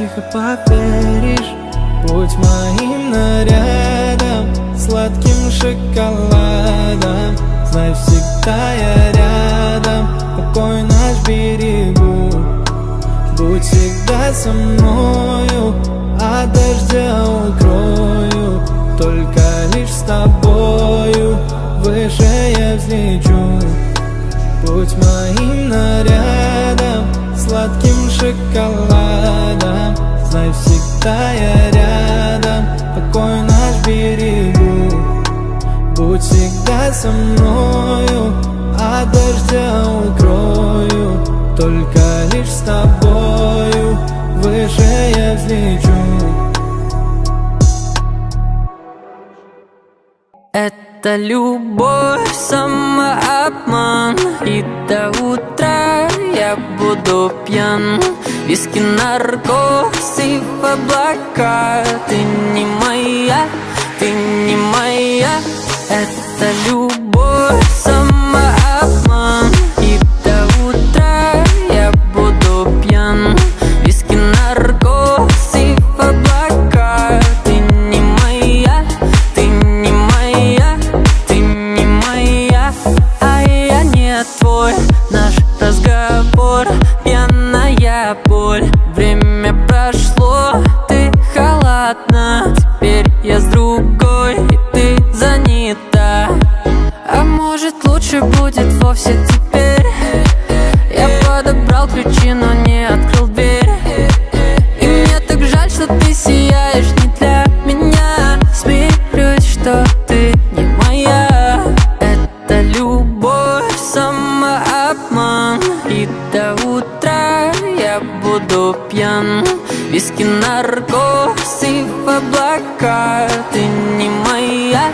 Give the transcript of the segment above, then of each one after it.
тихо поверишь. Будь моим нарядом, сладким шоколадом. Знай, всегда я рядом, покой наш берегу. Будь всегда со мною, от дождя укрою. Только лишь с тобою выше я взлечу. Будь моим нарядом, сладким шоколадом. Знай, всегда я рядом, покой наш берегу. Будь всегда со мною, от дождя укрою. Только лишь с тобою выше я взлечу. Это любовь, самообман, и до утра я буду пьян. Виски, наркоз и в облака. Ты не моя, ты не моя. Это любовь, самообман, и до утра я буду пьян. Виски, наркоз и в облака. Ты не моя, ты не моя, ты не моя. А я не твой, наш разговор пьяная боль. Время прошло, ты халатна. Теперь я с другой, и ты занята. А может, лучше будет вовсе теперь. Я подобрал ключи, но не открыл дверь. И мне так жаль, что ты сияешь не для меня. Смирюсь, что ты не моя. Это любовь, самообман, и до утра я буду пьян. Виски, наркоз и в облака. Ты не моя,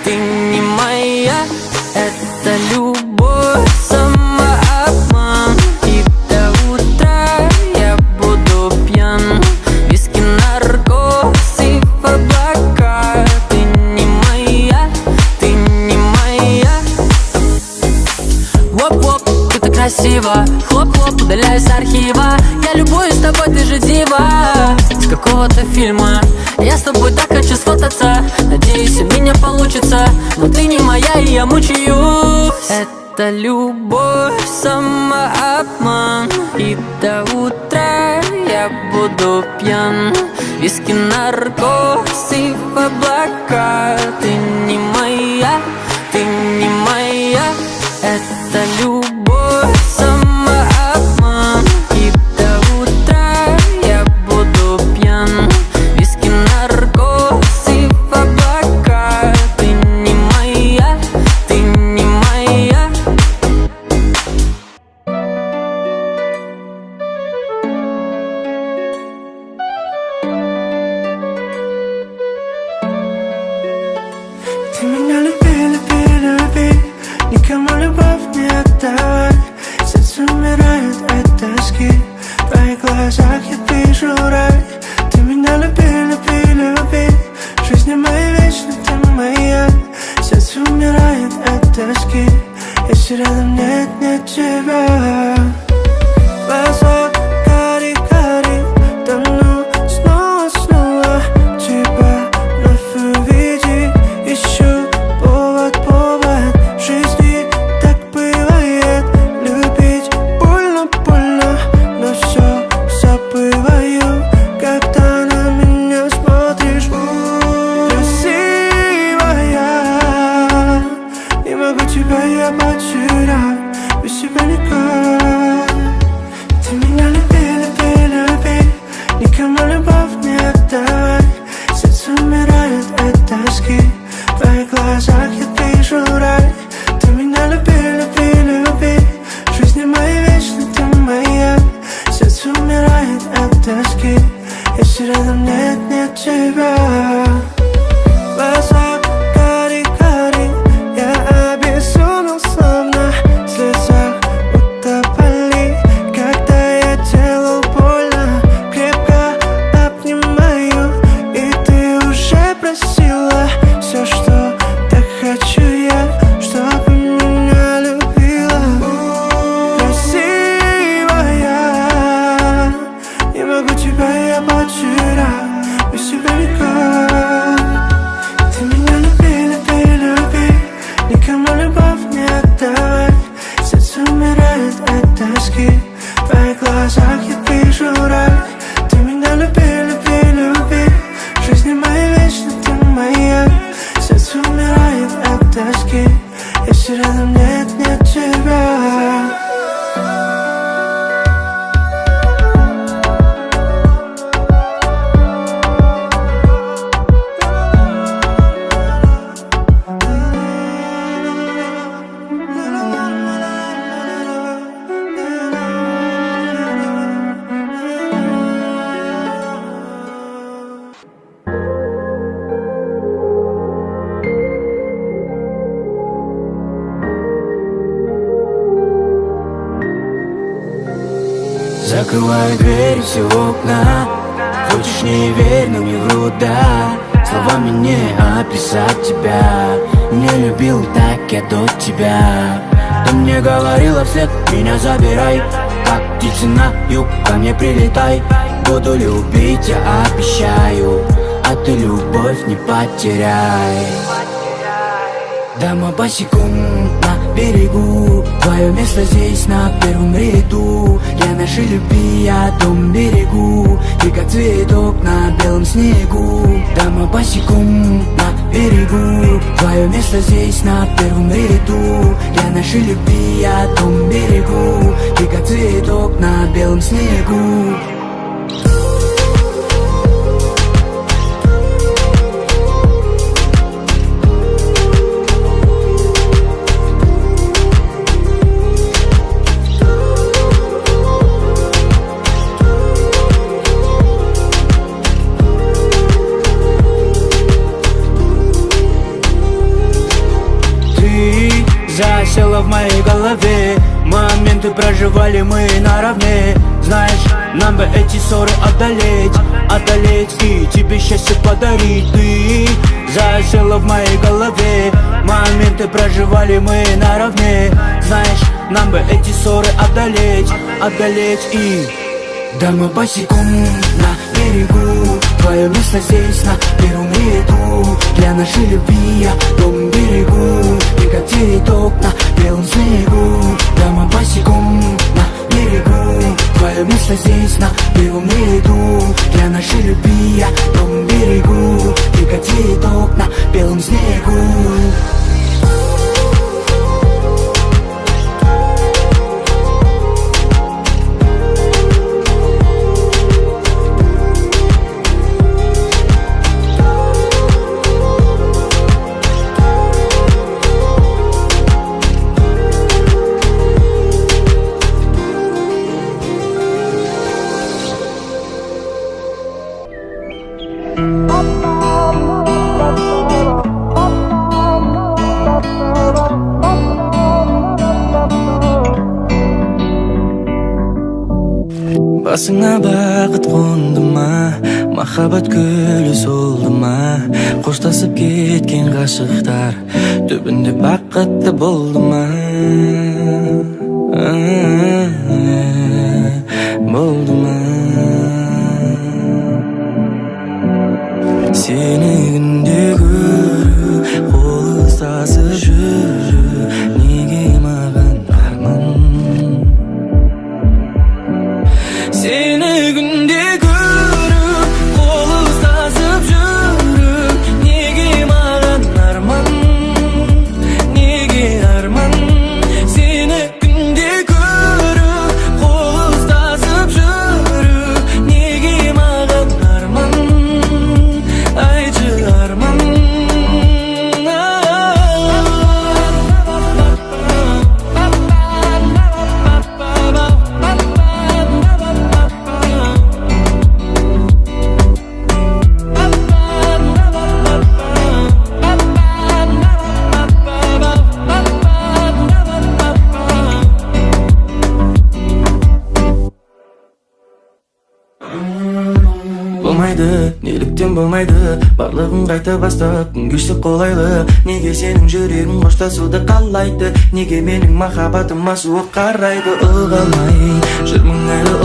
ты не моя. Это любовь, самообман, и до утра я буду пьян. Виски, наркоз и в облака. Ты не моя, ты не моя. Воп-воп, ты так красиво. Хлоп-хлоп, удаляюсь с архива. Я любуюсь тобой, ты же дива с какого-то фильма. Я с тобой так хочу сфотаться. Надеюсь, у меня получится. Но ты не моя, и я мучаюсь. Это любовь, самообман, и до утра я буду пьян. Виски, наркоз и в облака. Ты не моя, ты не моя. Это любовь, самообман, и до утра я буду пьян. Виски, наркоз и в облака. Ты не моя, ты не моя. Ты меня люби, люби, люби. Никому любовь не отдавай. Сердце умирает от тоски. В твоих глазах я вижу рай. Ты меня люби, люби, люби. В жизни моей вечно ты моя. Сердце умирает от тоски, если рядом нет тебя. В глазах кари-кари, тону снова тебя вновь увидеть. Ищу повод. В жизни так бывает. Любить больно, но все забываю, когда на меня смотришь. Красивая, не могу тебя я потерять. Без тебя никак. Ты меня люби, люби, люби. Никому любовь не отдавай. Сердце умирает от тоски. В твоих глазах я вижу рай. Ты меня люби, люби, люби. В жизни моей вечно ты моя. Сердце умирает от тоски, если рядом нет тебя. В глазах кари-кари, я обезумел, словно в слезах утопали. Когда я делал больно, крепко обнимаю. И ты уже просила все, что так хочу я, чтобы меня любила. Красивая, не могу тебя твоих глазах я вижу радость. Ты меня люби, люби, люби. В жизни моей вечно ты моя. Сердце умирает от тоски, если рядом нет тебя. Закрываю двери, все окна. Хочешь не верь, но не вру, да. Словами не описать тебя. Не любил так я до тебя. Ты мне говорила вслед, меня забирай. Как птица на юг, ко мне прилетай. Буду любить, я обещаю. А ты любовь не потеряй. Дома босиком на берегу. Твое место здесь на первом ряду. Для нашей любви я дом берегу. Ты как цветок на белом снегу. Дома босиком на берегу. Твое место здесь на первом ряду. Для нашей любви я дом берегу. Ты как цветок на белом снегу. Засела в моей голове. Моменты проживали мы наравне. Знаешь, нам бы эти ссоры одолеть. Одолеть и тебе счастье подарить. Ты засела в моей голове. Моменты проживали мы наравне. Знаешь, нам бы эти ссоры одолеть. Одолеть и... Дома босиком на берегу. Твое место здесь на первом ряду. Для нашей любви я дом берегу. Ты как цветок на белом снегу. Дома босиком на берегу. Твое место здесь на первом ряду. Для нашей любви я дом берегу. Ты как цветок на белом снегу. Басыңа бақыт қонды ма, махаббат гүлі солды ма? Қоштасып кеткен ғашықтар түбінде бақытты болды ма? Болды ма? Сені күнде көру, қол ұстасып жүру, неге маған арман? Seni günde görüp, kol ıslasıp yürüp, nege mağan arman, nege arman. Seni günde görüp, kol ıslasıp yürüp, nege mağan arman, aycı arman. Болмайды, неліктен болмайды, барлығын қайта бастап, күн кешті қолайлы. Неге сенің жүрегің қоштасуды қалайды, неге менің махаббатыма суық қарайды? Ұға алмай жүрмін әлі